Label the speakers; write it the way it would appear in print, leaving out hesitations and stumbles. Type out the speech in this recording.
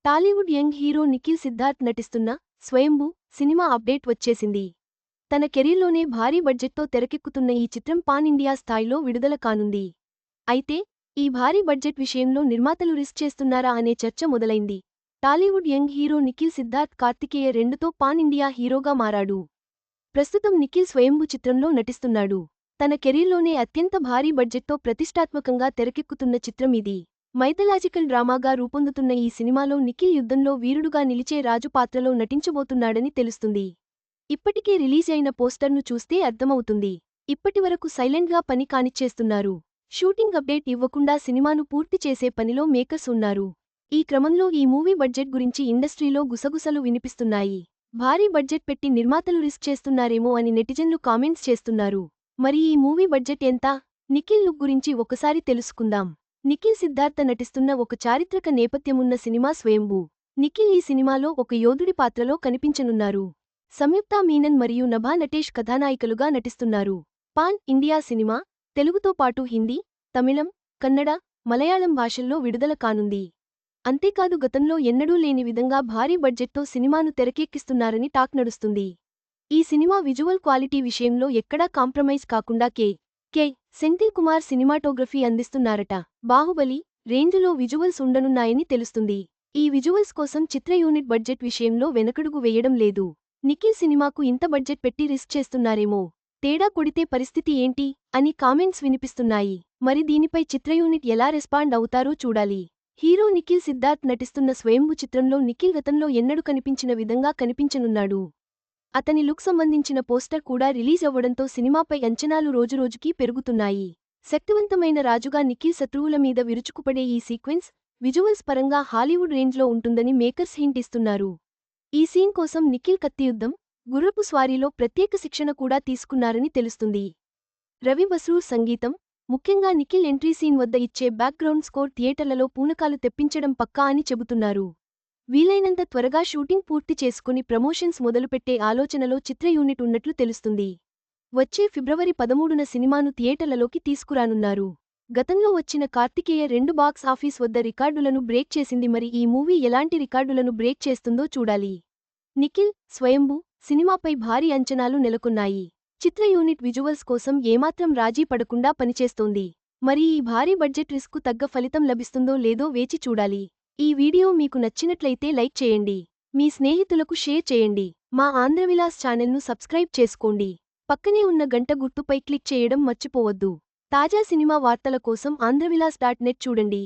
Speaker 1: Tollywood young hero Nikhil Siddharth నటిస్తున్న స్వయంభూ cinema update వచ్చేసింది. తన కెరీర్లోనే భారీ బడ్జెట్తో తెరకెక్కుతున్న ఈ చిత్రం పాన్ ఇండియా స్థాయిలో విడుదల కానుంది. అయితే ఈ భారీ బడ్జెట్ విషయంలో నిర్మాతలు రిస్క్ చేస్తున్నారా అనే చర్చ మొదలైంది. టాలీవుడ్ యంగ్ హీరో నిఖిల్ సిద్ధార్థ్ కార్తికేయ 2తో పాన్ ఇండియా హీరోగా మారాడు. ప్రస్తుతం నిఖిల్ స్వయంభూ చిత్రంలో నటిస్తున్నాడు. తన కెరీర్లోనే అత్యంత భారీ బడ్జెట్తో ప్రతిష్టాత్మకంగా తెరకెక్కుతున్న చిత్రం ఇది. మైథలాజికల్ డ్రామాగా రూపొందుతున్న ఈ సినిమాలో నిఖిల్ యుద్ధంలో వీరుడుగా నిలిచే రాజు పాత్రలో నటించబోతున్నాడని తెలుస్తుంది. ఇప్పటికే రిలీజ్ అయిన పోస్టర్ను చూస్తే అర్థమవుతుంది. ఇప్పటివరకు సైలెంట్గా పని కానిచ్చేస్తున్నారు. షూటింగ్ అప్డేట్ ఇవ్వకుండా సినిమాను పూర్తి చేసే పనిలో మేకర్స్ ఉన్నారు. ఈ క్రమంలో ఈ మూవీ బడ్జెట్ గురించి ఇండస్ట్రీలో గుసగుసలు వినిపిస్తున్నాయి. భారీ బడ్జెట్ పెట్టి నిర్మాతలు రిస్క్ చేస్తున్నారేమో అని నెటిజన్లు కామెంట్స్ చేస్తున్నారు. మరి ఈ మూవీ బడ్జెట్ ఎంత? నిఖిల్ లుక్ గురించి ఒకసారి తెలుసుకుందాం. నిఖిల్ సిద్ధార్థ నటిస్తున్న ఒక చారిత్రక నేపథ్యమున్న సినిమా స్వయంభూ. నిఖిల్ ఈ సినిమాలో ఒక యోధుడి పాత్రలో కనిపించనున్నారు. సంయుక్తా మీనన్ మరియు నభా నటేష్ కథానాయికలుగా నటిస్తున్నారు. పాన్ ఇండియా సినిమా తెలుగుతో పాటు హిందీ, తమిళం, కన్నడ, మలయాళం భాషల్లో విడుదల కానుంది. అంతేకాదు గతంలో ఎన్నడూ లేని విధంగా భారీ బడ్జెట్తో సినిమాను తెరకెక్కిస్తున్నారని టాక్ నడుస్తుంది. ఈ సినిమా విజువల్ క్వాలిటీ విషయంలో ఎక్కడా కాంప్రమైజ్ కాకుండా కె. సెంథిల్ కుమార్ సినిమాటోగ్రఫీ అందిస్తున్నారట. బాహుబలి రేంజ్లో విజువల్స్ ఉండనున్నాయని తెలుస్తుంది. ఈ విజువల్స్ కోసం చిత్ర యూనిట్ బడ్జెట్ విషయంలో వెనకడుగు వేయడం లేదు. నిఖిల్ సినిమాకు ఇంత బడ్జెట్ పెట్టి రిస్క్ చేస్తున్నారేమో, తేడా కొడితే పరిస్థితి ఏంటి అని కామెంట్స్ వినిపిస్తున్నాయి. మరి దీనిపై చిత్ర యూనిట్ ఎలా రెస్పాండ్ అవుతారో చూడాలి. హీరో నిఖిల్ సిద్ధార్థ్ నటిస్తున్న స్వయంభూ చిత్రంలో నిఖిల్ గతంలో ఎన్నడూ కనిపించిన విధంగా కనిపించనున్నాడు. అతని లుక్ సంబంధించిన పోస్టర్ కూడా రిలీజ్ అవ్వడంతో సినిమాపై అంచనాలు రోజురోజుకీ పెరుగుతున్నాయి. శక్తివంతమైన రాజుగా నిఖిల్ శత్రువుల మీద విరుచుకుపడే ఈ సీక్వెన్స్ విజువల్స్ పరంగా హాలీవుడ్ రేంజ్లో ఉంటుందని మేకర్స్ హింట్ ఇస్తున్నారు. ఈ సీన్ కోసం నిఖిల్ కత్తియుద్ధం, గుర్రపు స్వారీలో ప్రత్యేక శిక్షణ కూడా తీసుకున్నారని తెలుస్తుంది. రవి బస్రూర్ సంగీతం, ముఖ్యంగా నిఖిల్ ఎంట్రీ సీన్ వద్ద ఇచ్చే బ్యాక్గ్రౌండ్ స్కోర్ థియేటర్లలో పూనకాలు తెప్పించడం పక్కా అని చెబుతున్నారు. వీలైనంత త్వరగా షూటింగ్ పూర్తి చేసుకుని ప్రమోషన్స్ మొదలుపెట్టే ఆలోచనలో చిత్ర యూనిట్ ఉన్నట్లు తెలుస్తుంది. వచ్చే ఫిబ్రవరి 13న సినిమాను థియేటర్లలోకి తీసుకురానున్నారు. గతంలో వచ్చిన కార్తికేయ 2 బాక్స్ ఆఫీస్ వద్ద రికార్డులను బ్రేక్ చేసింది. మరి ఈ మూవీ ఎలాంటి రికార్డులను బ్రేక్ చేస్తుందో చూడాలి. నిఖిల్ స్వయంభూ సినిమాపై భారీ అంచనాలు నెలకొన్నాయి. చిత్ర యూనిట్ విజువల్స్ కోసం ఏమాత్రం రాజీ పడకుండా పనిచేస్తోంది. మరి ఈ భారీ బడ్జెట్ రిస్క్కు తగ్గ ఫలితం లభిస్తుందో లేదో వేచి చూడాలి. ఈ వీడియో మీకు నచ్చినట్లయితే లైక్ చేయండి. మీ స్నేహితులకు షేర్ చేయండి. మా ఆంధ్రవిలాస్ ఛానల్ను సబ్స్క్రైబ్ చేసుకోండి. పక్కనే ఉన్న గంట గుర్తుపై క్లిక్ చేయడం మర్చిపోవద్దు. తాజా సినిమా వార్తల కోసం ఆంధ్రవిలాస్.net చూడండి.